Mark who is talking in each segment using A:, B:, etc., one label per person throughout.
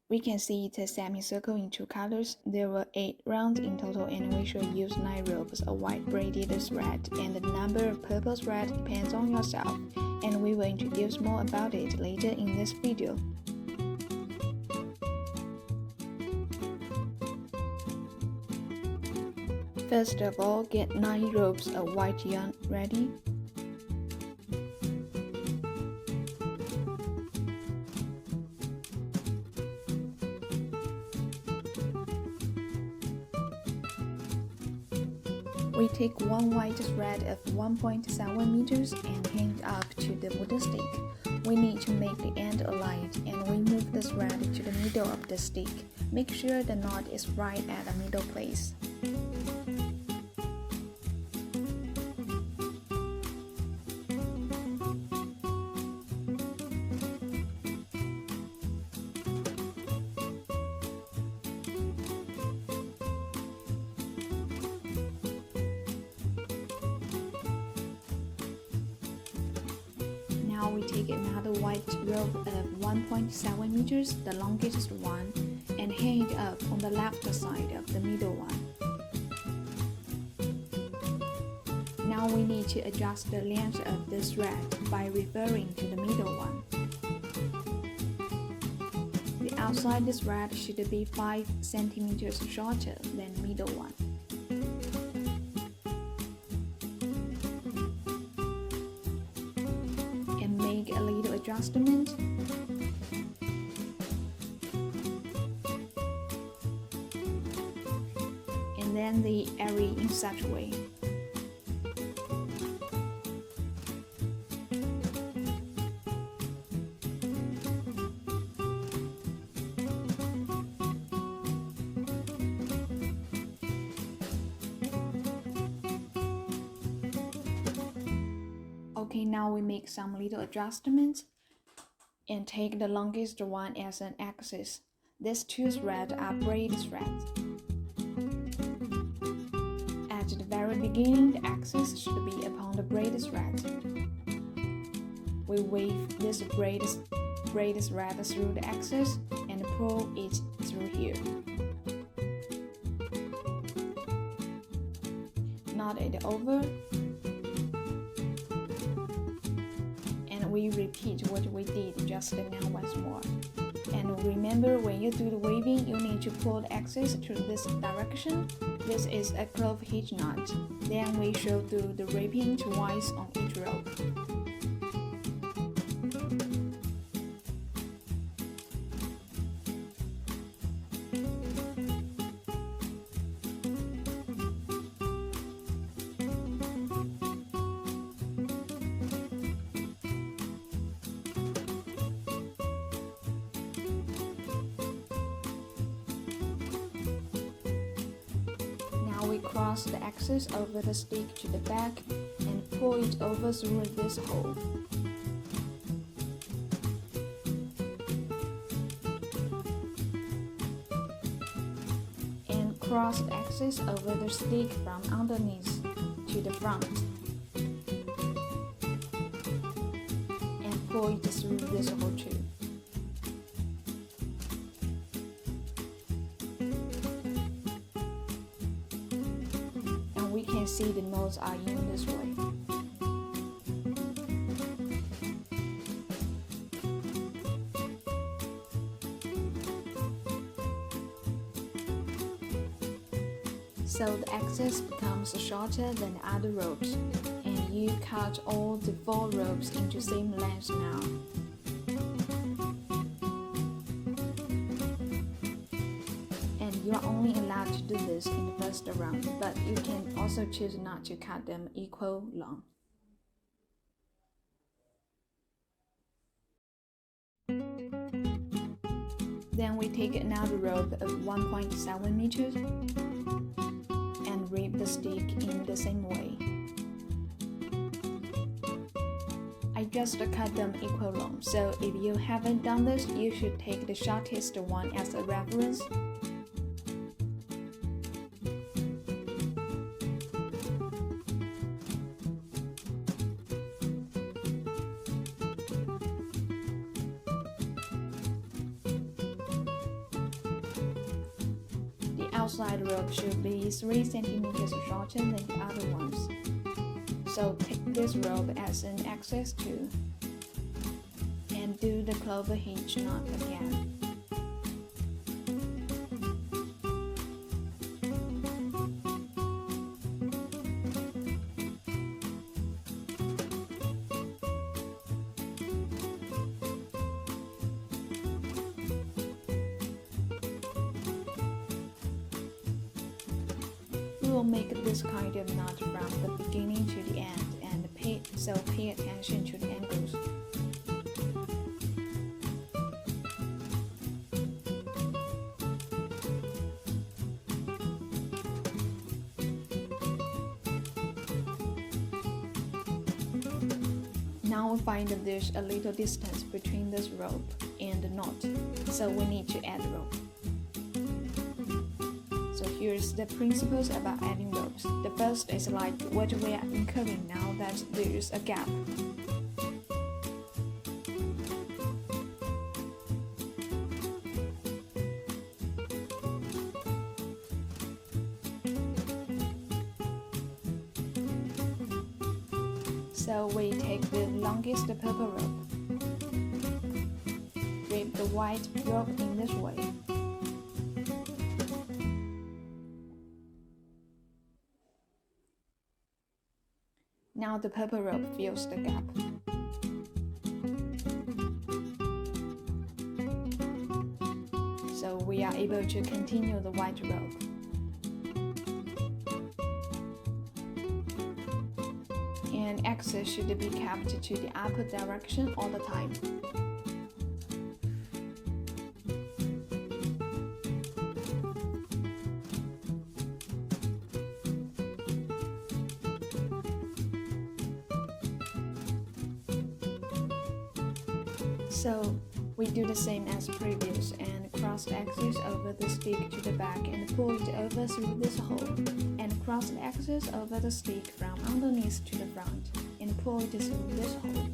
A: We can see it's a semicircle in two colors. There were 8 rounds in total, and we should use 9 ropes, a white braided thread, and the number of purple thread depends on yourself, and we will introduce more about it later in this video. First of all, get 9 ropes of white yarn ready. We take one white thread of 1.7 meters and hang it up to the wooden stick. We need to make the end aligned, and we move the thread to the middle of the stick. Make sure the knot is right at the middle place. Now we take another white rope of 1.7 meters, the longest one, and hang it up on the left side of the middle one. Now we need to adjust the length of the thread by referring to the middle one. The outside thread should be 5 centimeters shorter than the middle one. Make a little adjustment. And then the area in such a way. Okay, now we make some little adjustments and take the longest one as an axis. These 2 threads are braid threads. At the very beginning, the axis should be upon the braid thread. We weave this braid thread through the axis and pull it through here. Knot it over. We repeat what we did just now once more. And remember, when you do the weaving, you need to pull the axis to this direction. This is a clove hitch knot. Then we should do the wrapping twice on each rope. We cross the axis over the stick to the back and pull it over through this hole. And cross the axis over the stick from underneath to the front. And pull it through this hole too. We can see the knots are in this way. So the axis becomes shorter than the other ropes, and you cut all the 4 ropes into same length now. You are only allowed to do this in the first round, but you can also choose not to cut them equal long. Then we take another rope of 1.7 meters and wrap the stick in the same way. I just cut them equal long, so if you haven't done this, you should take the shortest one as a reference. outside rope should be 3 centimeters shorter than the other ones. So take this rope as an access tool and do the clover hinge knot again. We will make this kind of knot from the beginning to the end, and pay attention to the angles. Now we find that there's a little distance between this rope and the knot, so we need to add rope. So here's the principles about adding ropes. The first is like what we are incurring now that there's a gap. So we take the longest purple rope, drape the white rope in this way. Now the purple rope fills the gap. So we are able to continue the white rope. And axis should be kept to the upper direction all the time. So we do the same as previous and cross the axis over the stick to the back and pull it over through this hole, and cross the axis over the stick from underneath to the front and pull it through this hole.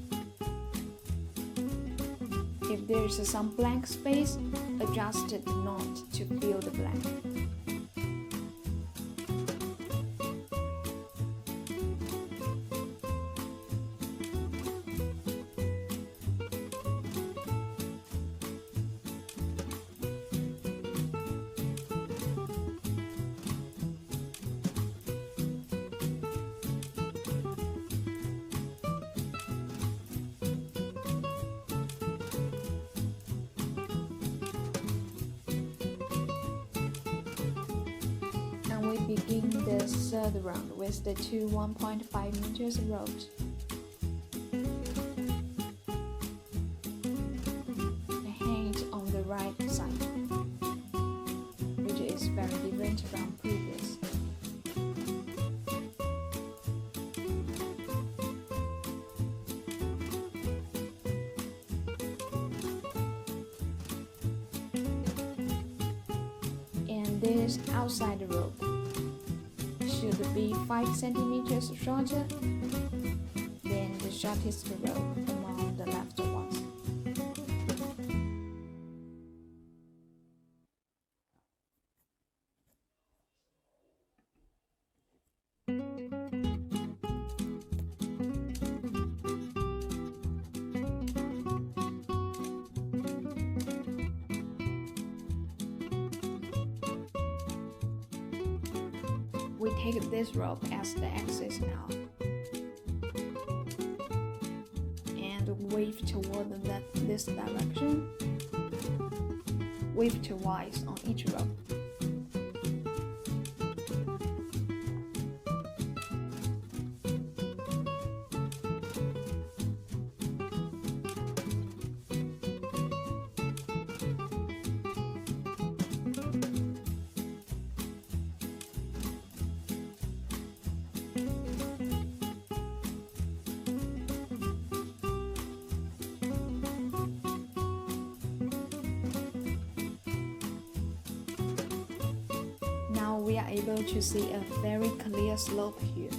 A: If there's some blank space, adjust the knot to fill the blank. We begin the third round with the two 1.5 meters ropes. The hinge on the right side, which is very different from previous. And this outside rope should be 5 centimeters shorter than the shortest rope among the left ones. We take this rope as the axis now and wave toward this direction, wave twice on each rope. Now we are able to see a very clear slope here.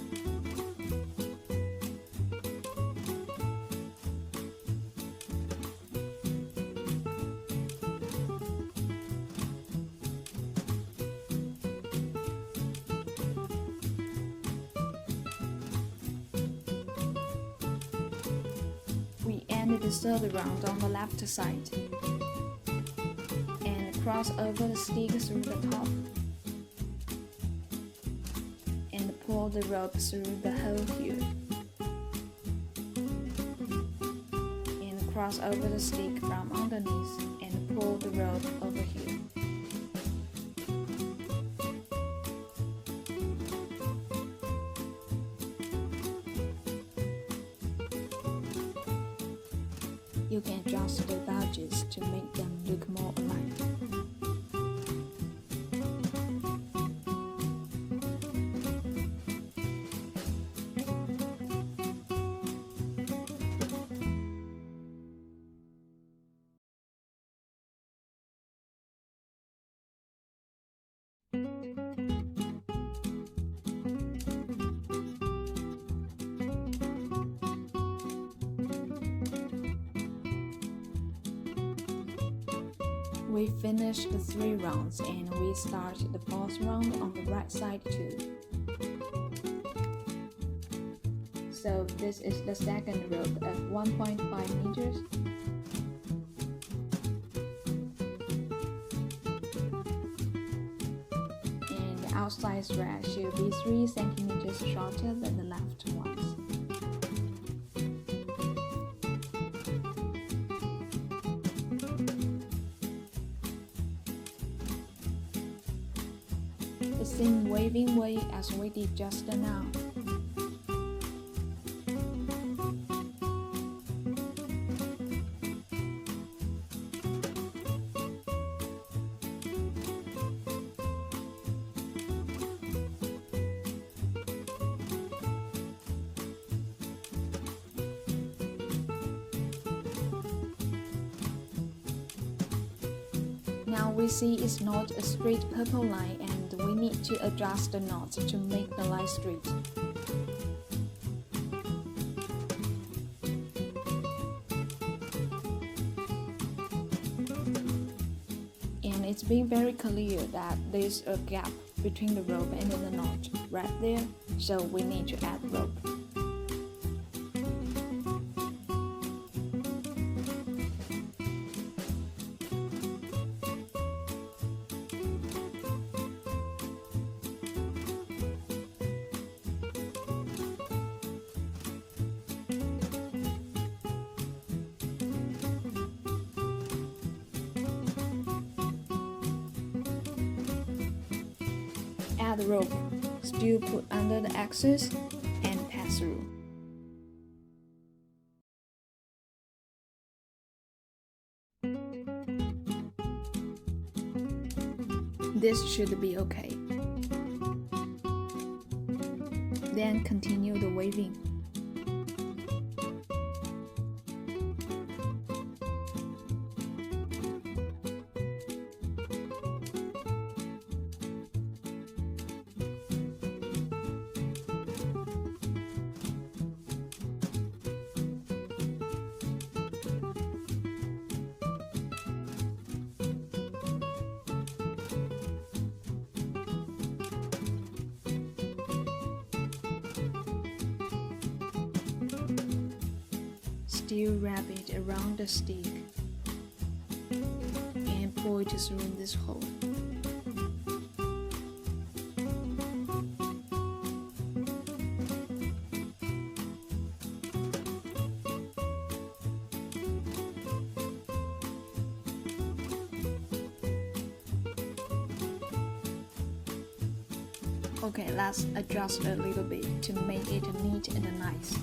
A: and the third round on the left side, and cross over the stick through the top, and pull the rope through the hole here, and cross over the stick from underneath and pull the rope over here. You can adjust the badges to make them look more aligned. We finished the 3 rounds and we start the 4th round on the right side too. So this is the second rope of 1.5 meters. And the outside thread should be 3 centimeters shorter than the left ones. The same waving way as we did just now. Now we see it's not a straight purple line and we need to adjust the knot to make the line straight. And it's been very clear that there's a gap between the rope and the knot right there, so we need to add rope. Add rope, still put under the axis, and pass through. This should be okay. Then continue the waving. Still wrap it around the stick and pull it through this hole. Okay, let's adjust a little bit to make it neat and nice.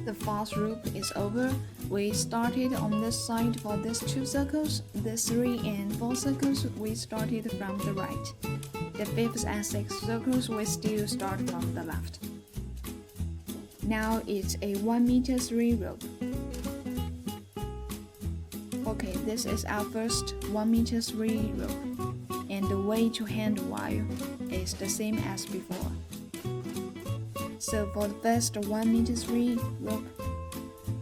A: The 4th loop is over. We started on this side for these 2 circles. The 3 and 4 circles we started from the right. The 5th and 6th circles we still start from the left. Now it's a 1 meter 3 rope. Okay, this is our first 1 meter 3 rope, and the way to handle wire is the same as before. So for the first 1 meter 3 rope,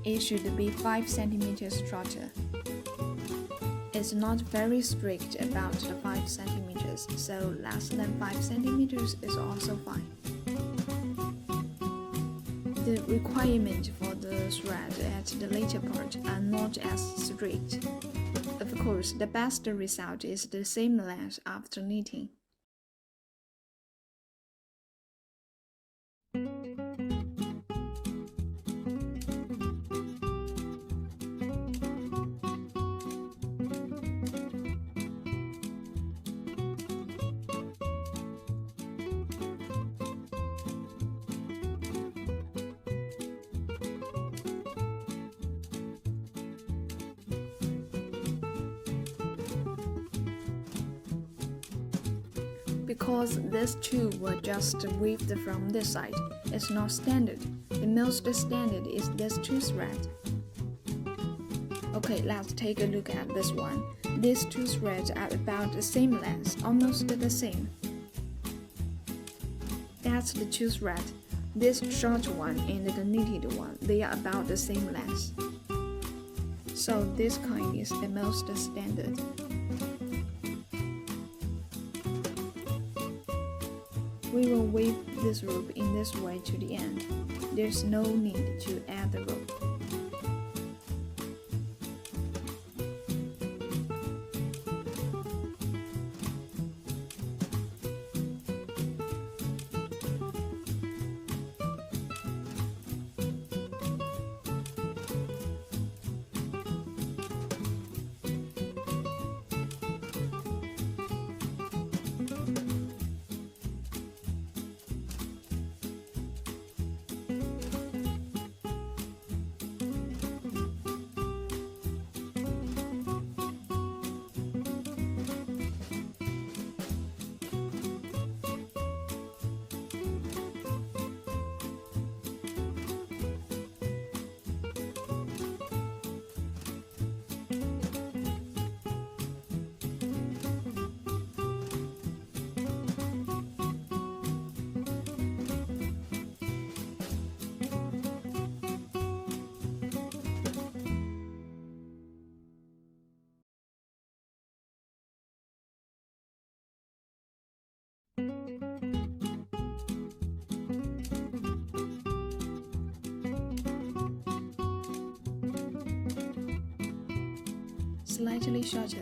A: it should be 5 centimeters shorter. It's not very strict about the 5 centimeters, so less than 5 centimeters is also fine. The requirements for the thread at the later part are not as strict. Of course, the best result is the same length after knitting. Because these two were just weaved from this side, it's not standard. The most standard is this two thread. Okay, let's take a look at this one. These two threads are about the same length, almost the same. That's the two thread. This short one and the knitted one, they are about the same length. So this kind is the most standard. We will weave this rope in this way to the end. There's no need to add the rope. Slightly shorter.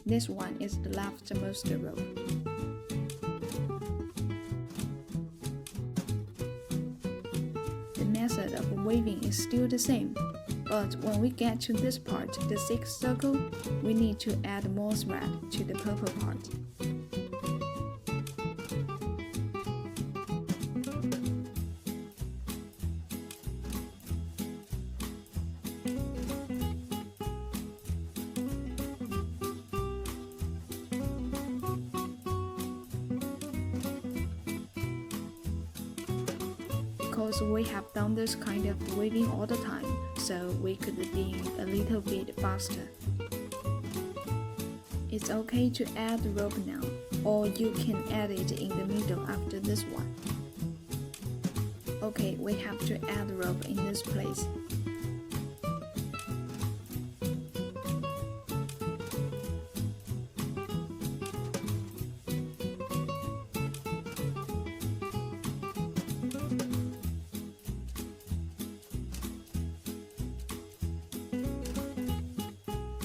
A: This one is the leftmost row. The method of weaving is still the same, but when we get to this part, the sixth circle, we need to add more thread to the purple part. Because we have done this kind of weaving all the time, so we could be a little bit faster. It's okay to add the rope now, or you can add it in the middle after this one. Okay, we have to add the rope in this place.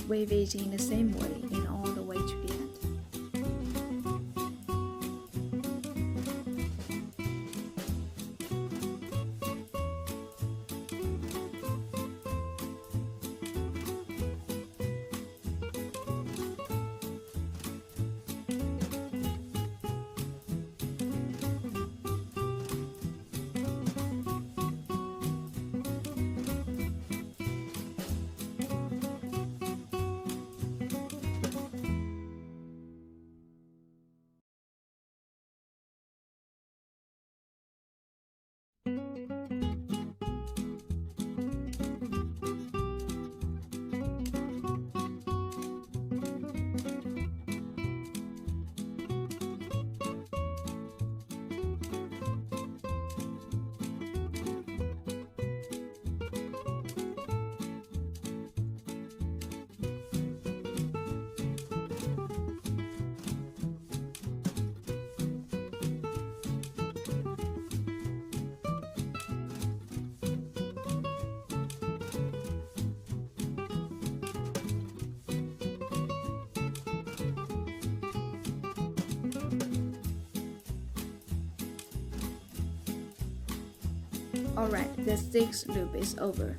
A: Weave it in the same way and all the way to the end. Alright, the 6th loop is over.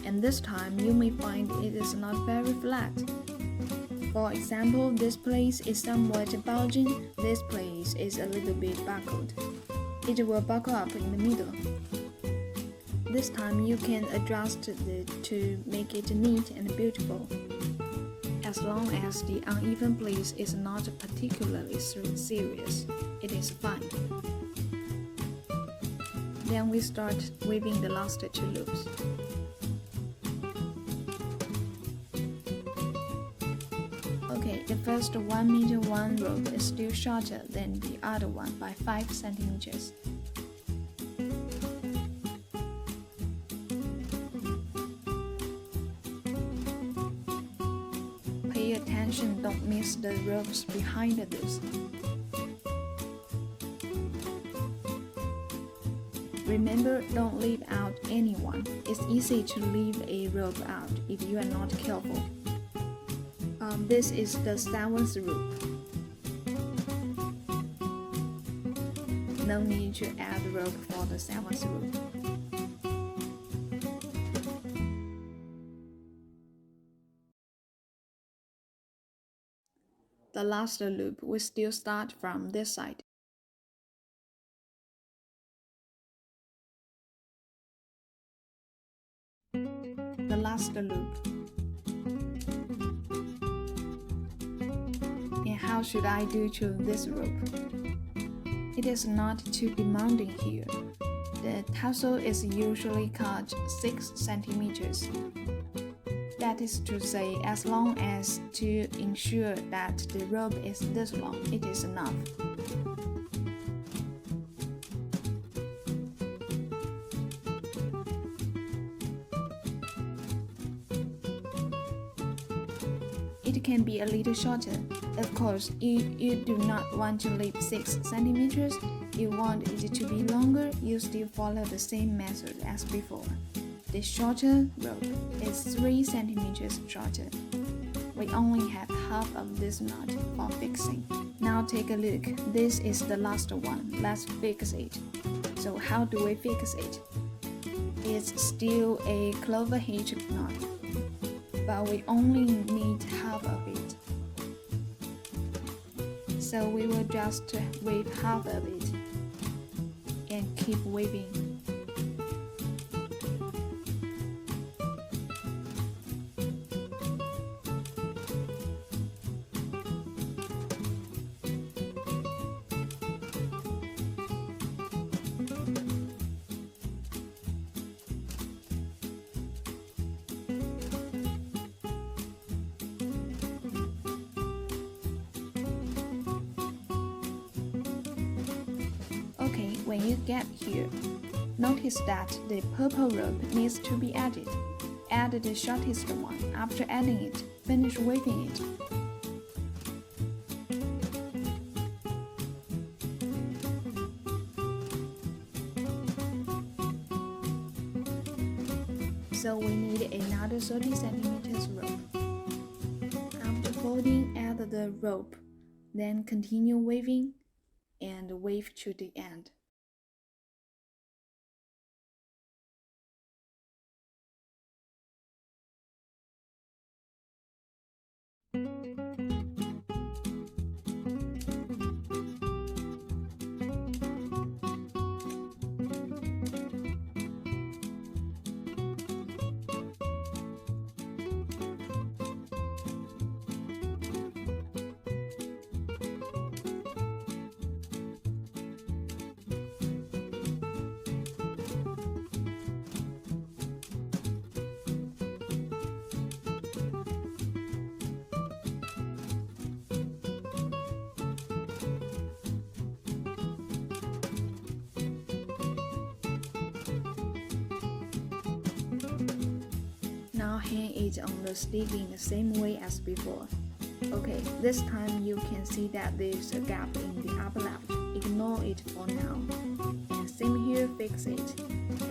A: And this time you may find it is not very flat. For example, this place is somewhat bulging, this place is a little bit buckled. It will buckle up in the middle. This time you can adjust it to make it neat and beautiful. As long as the uneven place is not particularly serious, it is fine. Then we start weaving the last 2 loops. Okay, the first 1 meter 1 rope is still shorter than the other one by 5 centimeters. Pay attention, don't miss the ropes behind this. Remember, don't leave out anyone. It's easy to leave a rope out if you are not careful. This is the 7th loop. No need to add rope for the 7th loop. The last loop will still start from this side. The last loop. And how should I do to this rope? It is not too demanding here. The tassel is usually cut 6 centimeters. That is to say, as long as to ensure that the rope is this long, it is enough. It can be a little shorter. Of course, you do not want to leave 6 centimeters. You want it to be longer, you still follow the same method as before. The shorter rope is 3 centimeters shorter. We only have half of this knot for fixing. Now take a look. This is the last one. Let's fix it. So how do we fix it? It's still a clover hitch knot, but we only need half of it. So we will just weave half of it and keep weaving. When you get here, notice that the purple rope needs to be added. Add the shortest one. After adding it, finish weaving it. So we need another 30 centimeters rope. After folding, add the rope, then continue weaving and weave to the end. Now hang it on the stick in the same way as before. Okay, this time you can see that there's a gap in the upper left. Ignore it for now. And same here, fix it.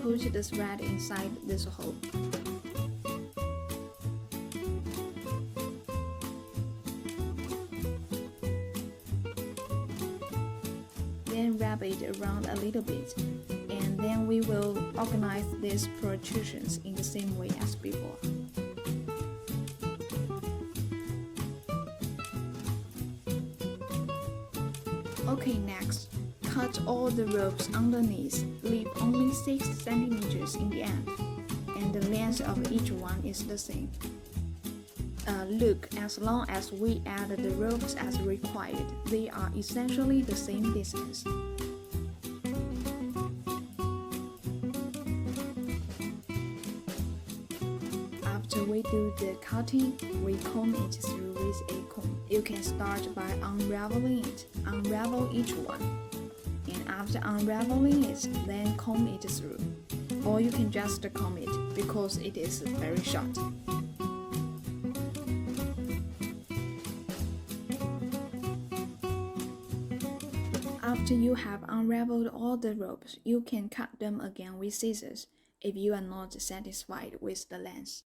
A: Put the thread inside this hole. Then wrap it around a little bit then we will organize these protrusions in the same way as before. Okay, next, cut all the ropes underneath, leave only 6 cm in the end, and the length of each one is the same. Look, as long as we add the ropes as required, they are essentially the same distance. After we do the cutting, we comb it through with a comb. You can start by unraveling it. Unravel each one. And after unraveling it, then comb it through. Or you can just comb it because it is very short. After you have unraveled all the ropes, you can cut them again with scissors if you are not satisfied with the length.